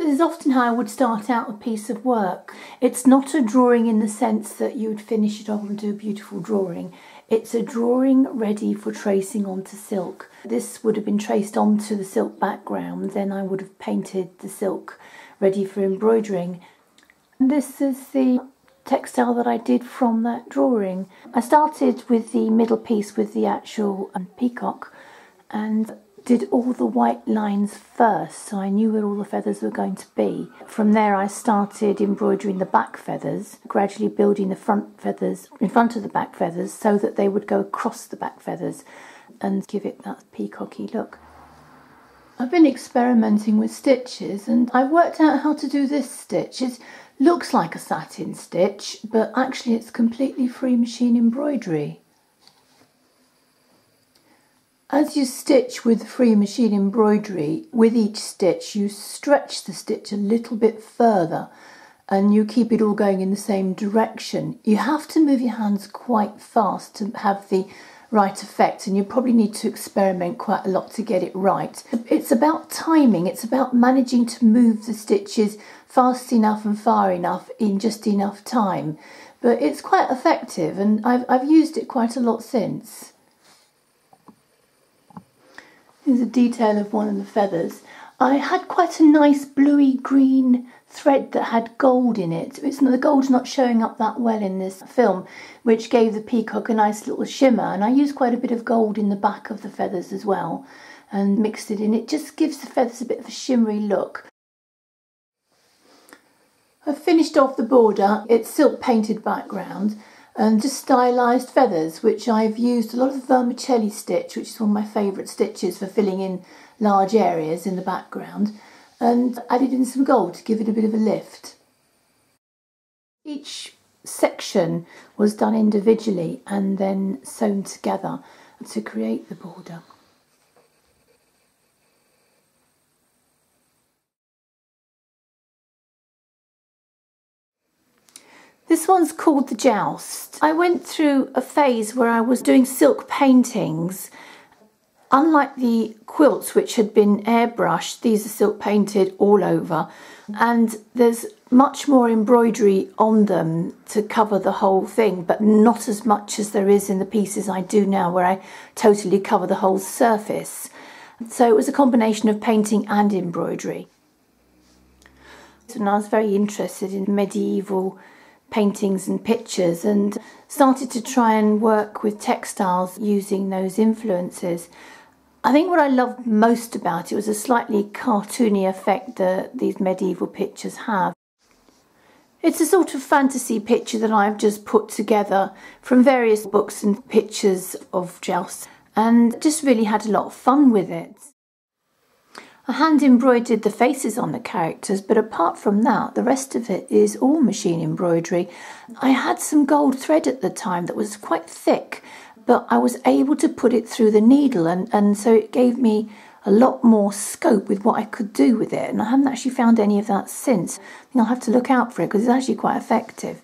This is often how I would start out a piece of work. It's not a drawing in the sense that you would finish it off and do a beautiful drawing. It's a drawing ready for tracing onto silk. This would have been traced onto the silk background, then I would have painted the silk ready for embroidering. And this is the textile that I did from that drawing. I started with the middle piece with the actual peacock and did all the white lines first, so I knew where all the feathers were going to be. From there I started embroidering the back feathers, gradually building the front feathers in front of the back feathers so that they would go across the back feathers and give it that peacocky look. I've been experimenting with stitches and I've worked out how to do this stitch. It looks like a satin stitch, but actually it's completely free machine embroidery. As you stitch with free machine embroidery, with each stitch you stretch the stitch a little bit further and you keep it all going in the same direction. You have to move your hands quite fast to have the right effect, and you probably need to experiment quite a lot to get it right. It's about timing, it's about managing to move the stitches fast enough and far enough in just enough time. But it's quite effective and I've used it quite a lot since. Here's a detail of one of the feathers. I had quite a nice bluey green thread that had gold in it. The gold's not showing up that well in this film, which gave the peacock a nice little shimmer, and I used quite a bit of gold in the back of the feathers as well and mixed it in. It just gives the feathers a bit of a shimmery look. I've finished off the border. It's silk painted background and just stylised feathers, which I've used a lot of vermicelli stitch, which is one of my favourite stitches for filling in large areas in the background, and added in some gold to give it a bit of a lift. Each section was done individually and then sewn together to create the border. This one's called The Joust. I went through a phase where I was doing silk paintings. Unlike the quilts, which had been airbrushed, these are silk painted all over, and there's much more embroidery on them to cover the whole thing, but not as much as there is in the pieces I do now, where I totally cover the whole surface. So it was a combination of painting and embroidery. And I was very interested in medieval paintings and pictures and started to try and work with textiles using those influences. I think what I loved most about it was a slightly cartoony effect that these medieval pictures have. It's a sort of fantasy picture that I've just put together from various books and pictures of jousts and just really had a lot of fun with it. I hand embroidered the faces on the characters, but apart from that, the rest of it is all machine embroidery. I had some gold thread at the time that was quite thick, but I was able to put it through the needle, and so it gave me a lot more scope with what I could do with it, and I haven't actually found any of that since. I think I'll have to look out for it because it's actually quite effective.